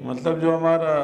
مطلب جو ہمارا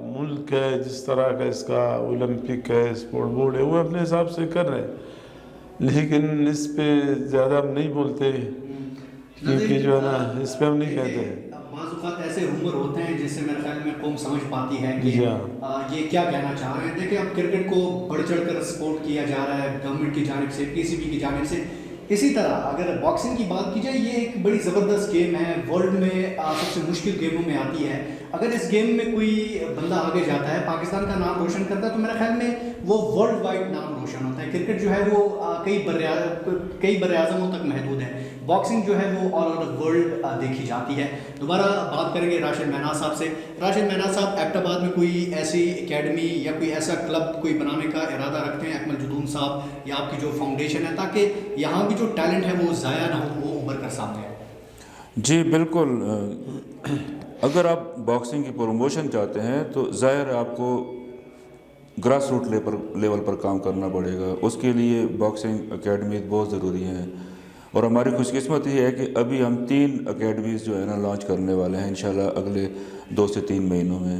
ملک ہے جس طرح کا اس کا اولمپک ہے اسپورٹ بورڈ ہے وہ اپنے حساب سے کر رہے ہیں، لیکن اس پہ زیادہ ہم نہیں بولتے کیونکہ جو ہے نا اس پہ ہم نہیں کہتے ہیں۔ بعض اوقات ایسے رومر ہوتے ہیں جس سے میرے خیال میں قوم سمجھ پاتی ہے کہ جی ہاں، یہ کیا کہنا چاہ رہے ہیں۔ دیکھیں اب کرکٹ کو بڑھ چڑھ کر سپورٹ کیا جا رہا ہے گورنمنٹ کی جانب سے، پی سی بی کی جانب سے، اسی طرح اگر باکسنگ کی بات کی جائے یہ ایک بڑی زبردست گیم ہے، ورلڈ میں سب سے مشکل گیموں میں آتی ہے۔ اگر اس گیم میں کوئی بندہ آگے جاتا ہے، پاکستان کا نام روشن کرتا ہے، تو میرے خیال میں وہ ورلڈ وائڈ نام روشن ہوتا ہے۔ کرکٹ جو ہے وہ کئی بر اعظموں تک محدود ہے، باکسنگ جو ہے وہ آل اوور ورلڈ دیکھی جاتی ہے۔ دوبارہ بات کریں گے راشد مہناز صاحب سے۔ راشد مہناز صاحب ایبٹ آباد میں کوئی ایسی اکیڈمی یا کوئی ایسا کلب کوئی بنانے کا ارادہ رکھتے ہیں، اکمل جدون صاحب یا آپ کی جو فاؤنڈیشن ہے، تاکہ یہاں بھی جو ٹیلنٹ ہے وہ ضائع نہ ہو، وہ ابھر کر سامنے آئے؟ جی بالکل، اگر آپ باکسنگ کی پروموشن چاہتے ہیں تو ظاہر ہے آپ کو گراس روٹ لیول پر کام کرنا پڑے گا، اس کے لیے باکسنگ اکیڈمیز بہت ضروری ہیں، اور ہماری خوش قسمت یہ ہے کہ ابھی ہم 3 اکیڈمیز جو ہے نا لانچ کرنے والے ہیں انشاءاللہ اگلے 2 سے 3 مہینوں میں۔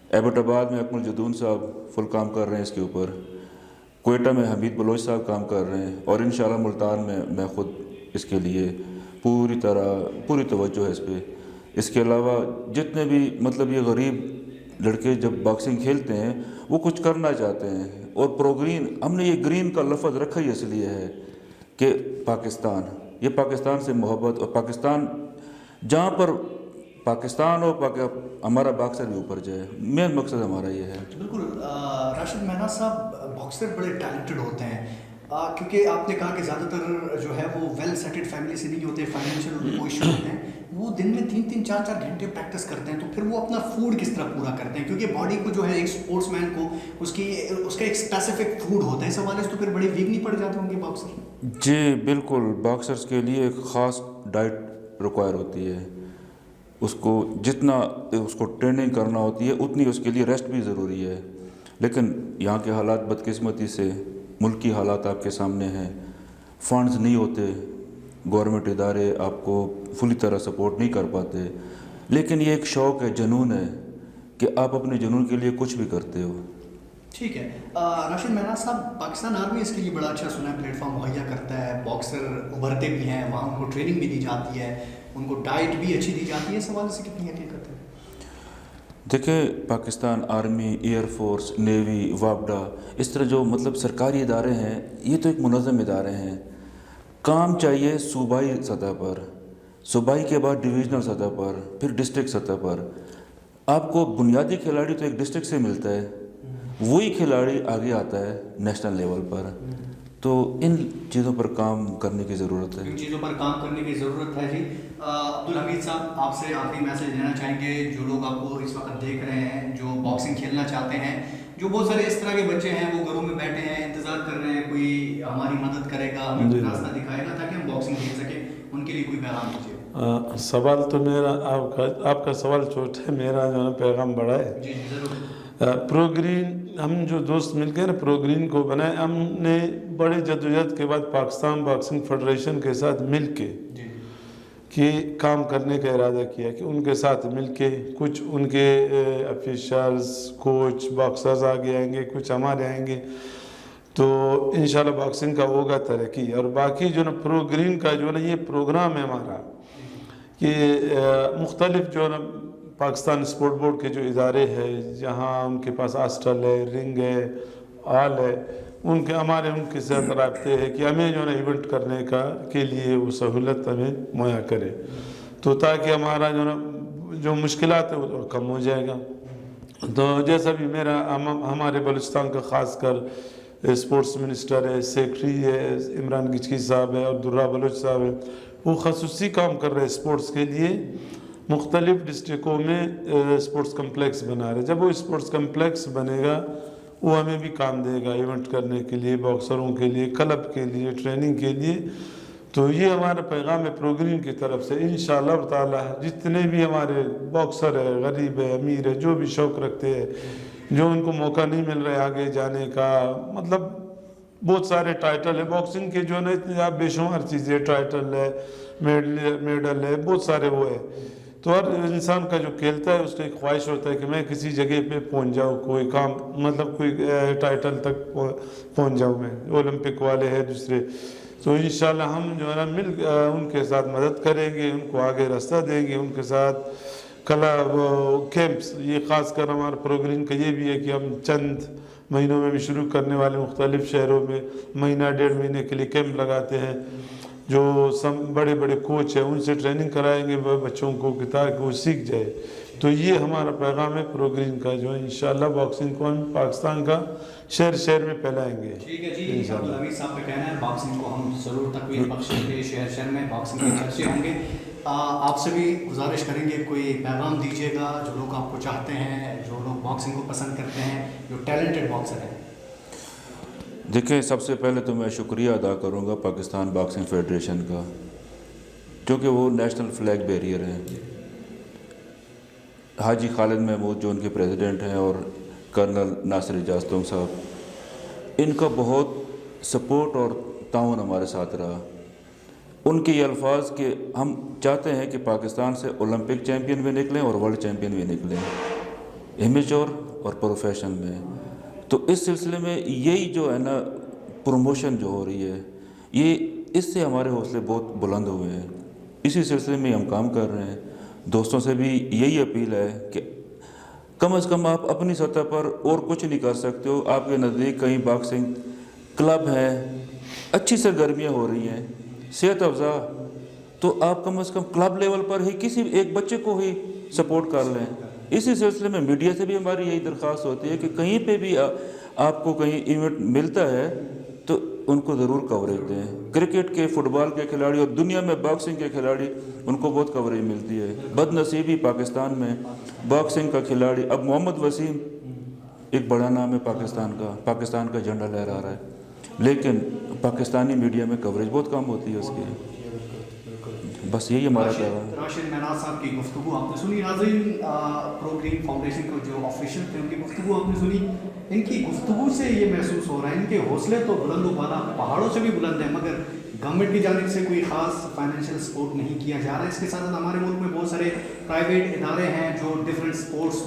ایبٹ آباد میں اکمل جدون صاحب فل کام کر رہے ہیں اس کے اوپر، کوئٹہ میں حمید بلوچ صاحب کام کر رہے ہیں، اور انشاءاللہ ملتان میں خود اس کے لیے پوری توجہ ہے اس پہ۔ اس کے علاوہ جتنے بھی مطلب یہ غریب لڑکے جب باکسنگ کھیلتے ہیں وہ کچھ کرنا چاہتے ہیں، اور ہم نے یہ گرین کا لفظ رکھا ہی اس لیے ہے کہ یہ پاکستان سے محبت، اور پاکستان جہاں پر پاکستان ہو ہمارا باکسر بھی اوپر جائے، مین مقصد ہمارا یہ ہے۔ بالکل راشد مہناز صاحب باکسر بڑے ٹیلنٹڈ ہوتے ہیں، کیونکہ آپ نے کہا کہ زیادہ تر جو ہے وہ ویل سیٹڈ فیملی سے نہیں ہوتے، فائنینشیل ایشو ہوتے ہیں، وہ دن میں 3-3 4-4 گھنٹے پریکٹس کرتے ہیں، تو پھر وہ اپنا فوڈ کس طرح پورا کرتے ہیں؟ کیونکہ باڈی کو جو ہے ایک اسپورٹس مین کو اس کا ایک اسپیسیفک فوڈ ہوتا ہے، اس حوالے سے تو پھر بڑے ویک نہیں پڑ جاتے ہوں گے باکسر؟ جی بالکل، باکسرز کے لیے ایک خاص ڈائٹ ریکوائر ہوتی ہے، جتنا اس کو ٹریننگ کرنا ہوتی ہے اتنی اس کے لیے ریسٹ بھی ضروری ہے، لیکن یہاں کے حالات بدقسمتی سے ملک کی حالات آپ کے سامنے ہیں، فنڈز نہیں ہوتے، گورنمنٹ ادارے آپ کو فلی طرح سپورٹ نہیں کر پاتے، لیکن یہ ایک شوق ہے، جنون ہے کہ آپ اپنے جنون کے لیے کچھ بھی کرتے ہو۔ ٹھیک ہے راشد مہناز صاحب، پاکستان آرمی اس کے لیے بڑا اچھا سنا ہے پلیٹ فارم مہیا کرتا ہے، باکسر ابھرتے بھی ہیں، وہاں ان کو ٹریننگ بھی دی جاتی ہے، ان کو ڈائٹ بھی اچھی دی جاتی ہے، اس حوالے سے کتنی حقیقت ہے؟ دیکھیں Pakistan army, air force, navy, وابڈا، اس طرح جو مطلب سرکاری ادارے ہیں یہ تو ایک منظم ادارے ہیں، کام چاہیے صوبائی سطح پر، صوبائی کے بعد ڈویژنل سطح پر، پھر ڈسٹرکٹ سطح پر۔ آپ کو بنیادی کھلاڑی تو ایک ڈسٹرکٹ سے ملتا ہے، وہی کھلاڑی آگے آتا ہے نیشنل لیول پر، تو ان چیزوں پر کام کرنے کی ضرورت ہے۔ ان چیزوں پر کام کرنے کی ضرورت ہے۔ جی عبدالحمید صاحب، آپ سے آخری میسج دینا چاہیں گے جو لوگ آپ کو اس وقت دیکھ رہے ہیں، جو باکسنگ کھیلنا چاہتے ہیں، جو بہت سارے اس طرح کے بچے ہیں وہ گھروں میں بیٹھے ہیں، انتظار کر رہے ہیں کوئی ہماری مدد کرے گا، ہمیں راستہ دکھائے گا تاکہ ہم باکسنگ کھیل سکیں، ان کے لیے کوئی پیغام دیجیے؟ سوال تو میرا آپ کا سوال چھوٹا ہے، میرا جو ہے پیغام بڑا ہے۔ جی ضرور۔ پرو گرین ہم جو دوست مل کے نا پرو گرین کو بنائے، ہم نے بڑے جدوجہد کے بعد پاکستان باکسنگ فیڈریشن کے ساتھ مل کے کہ کام کرنے کا ارادہ کیا کہ ان کے ساتھ مل کے کچھ ان کے افیشلز، کوچ، باکسرز آگے آئیں گے، کچھ ہمارے آئیں گے، تو انشاءاللہ باکسنگ کا ہوگا ترقی۔ اور باقی جو نا پرو گرین کا جو نا یہ پروگرام ہے ہمارا کہ مختلف جو نا پاکستان اسپورٹ بورڈ کے جو ادارے ہیں جہاں ان کے پاس ہاسٹل ہے، رنگ ہے، آل ہے، ان کے ساتھ رابطے ہیں کہ ہمیں جو ہے ایونٹ کرنے کے لیے وہ سہولت ہمیں مہیا کرے، تو تاکہ ہمارا جو مشکلات ہے وہ کم ہو جائے گا۔ تو جیسا بھی ہمارے بلوچستان کا خاص کر اسپورٹس منسٹر ہے، سیکرٹری ہے عمران گچکی صاحب ہے اور درہ بلوچ صاحب ہے، وہ خصوصی کام کر رہے ہیں اسپورٹس کے لیے، مختلف ڈسٹرکوں میں اسپورٹس کمپلیکس بنا رہے۔ جب وہ اسپورٹس کمپلیکس بنے گا وہ ہمیں بھی کام دے گا ایونٹ کرنے کے لیے، باکسروں کے لیے، کلب کے لیے، ٹریننگ کے لیے۔ تو یہ ہمارا پیغام ہے پروگرام کی طرف سے، انشاءاللہ تعالی جتنے بھی ہمارے باکسر ہے، غریب ہے، امیر ہے، جو بھی شوق رکھتے ہیں، جو ان کو موقع نہیں مل رہا ہے آگے جانے کا، مطلب بہت سارے ٹائٹل ہے باکسنگ کے جو ہے بے شمار چیزیں، ٹائٹل ہے، میڈل ہے، بہت سارے وہ ہے، تو ہر انسان کا جو کھیلتا ہے اس کا ایک خواہش ہوتا ہے کہ میں کسی جگہ پہ پہنچ جاؤں، کوئی کام مطلب کوئی ٹائٹل تک پہنچ جاؤں، میں اولمپک والے ہیں دوسرے، تو انشاءاللہ ہم جو ہے نا مل ان کے ساتھ مدد کریں گے، ان کو آگے راستہ دیں گے، ان کے ساتھ کلا وہ کیمپس، یہ خاص کر ہمارا پروگرام کا یہ بھی ہے کہ ہم چند مہینوں میں بھی شروع کرنے والے مختلف شہروں میں مہینہ 1.5 مہینے کے لیے کیمپ لگاتے ہیں، جو بڑے بڑے کوچ ہیں ان سے ٹریننگ کرائیں گے بچوں کو کہ تاکہ وہ سیکھ جائے۔ تو یہ ہمارا پیغام ہے پروگرام کا، جو ہے انشاءاللہ باکسنگ کو ہم پاکستان کا شہر شہر میں پھیلائیں گے۔ ٹھیک ہے جی، عبدالحمید صاحب کا کہنا ہے باکسنگ کو ہم ضرور تقویت بخشیں گے، شہر شہر میں باکسنگ کے چرچے ہوں گے۔ آپ سے بھی گزارش کریں گے کوئی پیغام دیجیے گا جو لوگ آپ کو چاہتے ہیں، جو لوگ باکسنگ کو پسند کرتے ہیں، جو ٹیلنٹڈ باکسر ہیں۔ دیکھیں، سب سے پہلے تو میں شکریہ ادا کروں گا پاکستان باکسنگ فیڈریشن کا، کیونکہ وہ نیشنل فلیگ بیریئر ہیں۔ حاجی خالد محمود جو ان کے پریزیڈنٹ ہیں اور کرنل ناصر اعجاز تونگ صاحب، ان کا بہت سپورٹ اور تعاون ہمارے ساتھ رہا۔ ان کے یہ الفاظ کہ ہم چاہتے ہیں کہ پاکستان سے اولمپک چیمپئن بھی نکلیں اور ورلڈ چیمپئن بھی نکلیں، امیچور اور پروفیشن میں۔ تو اس سلسلے میں یہی جو ہے نا پروموشن جو ہو رہی ہے، یہ اس سے ہمارے حوصلے بہت بلند ہوئے ہیں، اسی سلسلے میں ہم کام کر رہے ہیں۔ دوستوں سے بھی یہی اپیل ہے کہ کم از کم آپ اپنی سطح پر اور کچھ نہیں کر سکتے ہو، آپ کے نزدیک کہیں باکسنگ کلب ہے، اچھی سرگرمیاں ہو رہی ہیں، صحت افزا، تو آپ کم از کم کلب لیول پر ہی کسی ایک بچے کو ہی سپورٹ کر لیں۔ اسی سلسلے میں میڈیا سے بھی ہماری یہی درخواست ہوتی ہے کہ کہیں پہ بھی آپ کو کہیں ایونٹ ملتا ہے تو ان کو ضرور کوریج دیں۔ کرکٹ کے، فٹ بال کے کھلاڑی اور دنیا میں باکسنگ کے کھلاڑی، ان کو بہت کوریج ملتی ہے۔ بد نصیبی پاکستان میں باکسنگ کا کھلاڑی، اب محمد وسیم ایک بڑا نام ہے پاکستان کا جھنڈا لہرا رہا ہے، لیکن پاکستانی میڈیا میں کوریج بہت کم ہوتی ہے اس کی۔ بس یہی ہمارا پیغام ہے۔ راشد میناز صاحب کی گفتگو آپ نے سنی۔ ناظرین، پروگرام فاؤنڈیشن کو جو آفیشیل تھے ان کی گفتگو آپ نے سنی۔ ان کی گفتگو سے یہ محسوس ہو رہا ہے ان کے حوصلے تو بلند و بالا پہاڑوں سے بھی بلند ہیں، مگر گورنمنٹ کی جانب سے کوئی خاص فائنینشیل سپورٹ نہیں کیا جا رہا ہے۔ اس کے ساتھ ساتھ ہمارے ملک میں بہت سارے پرائیویٹ ادارے ہیں جو ڈفرینٹ سپورٹس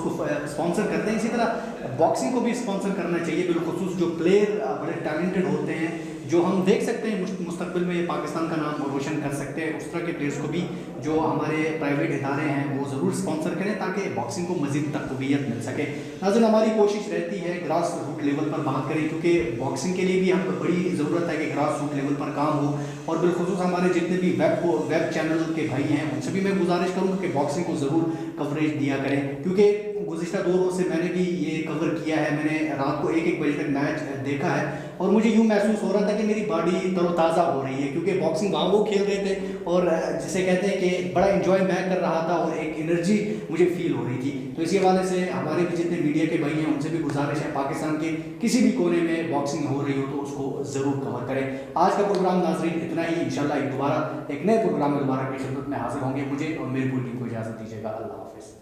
کو اسپانسر کرتے ہیں، اسی طرح باکسنگ کو بھی اسپانسر کرنا چاہیے، بالخصوص جو پلیئر بڑے ٹیلنٹڈ ہوتے ہیں، جو ہم دیکھ سکتے ہیں مستقبل میں پاکستان کا نام روشن کر سکتے ہیں، اس طرح کے پلیئرس کو بھی جو ہمارے پرائیویٹ ادارے ہیں وہ ضرور اسپانسر کریں تاکہ باکسنگ کو مزید تقویت مل سکے۔ ناظرین، ہماری کوشش رہتی ہے گراس روٹ لیول پر بات کریں، کیونکہ باکسنگ کے لیے بھی ہم بڑی ضرورت ہے کہ گراس روٹ لیول پر کام ہو، اور بالخصوص ہمارے جتنے بھی ویب چینل کے بھائی ہیں ان سے بھی میں گزارش کروں گا کہ باکسنگ کو ضرور کوریج دیا کریں، کیونکہ گزشتہ 2 روز سے میں نے بھی یہ کور کیا ہے، میں نے رات کو 1 بجے تک میچ دیکھا ہے، اور مجھے یوں محسوس ہو رہا تھا کہ میری باڈی تر و تازہ ہو رہی ہے، کیونکہ باکسنگ وہاں وہ کھیل رہے تھے اور جسے کہتے ہیں کہ بڑا انجوائے میں کر رہا تھا اور ایک انرجی مجھے فیل ہو رہی تھی۔ تو اسی حوالے سے ہمارے بھی جتنے میڈیا کے بھائی ہیں ان سے بھی گزارش ہے پاکستان کے کسی بھی کونے میں باکسنگ ہو رہی ہو تو اس کو ضرور کور کریں۔ آج کا پروگرام ناظرین اتنا ہی، انشاءاللہ ایک نئے پروگرام میں دوبارہ کی خدمت میں حاضر ہوں گے۔ مجھے اور میری پوری ٹیم کو اجازت دیجیے گا۔ اللہ حافظ۔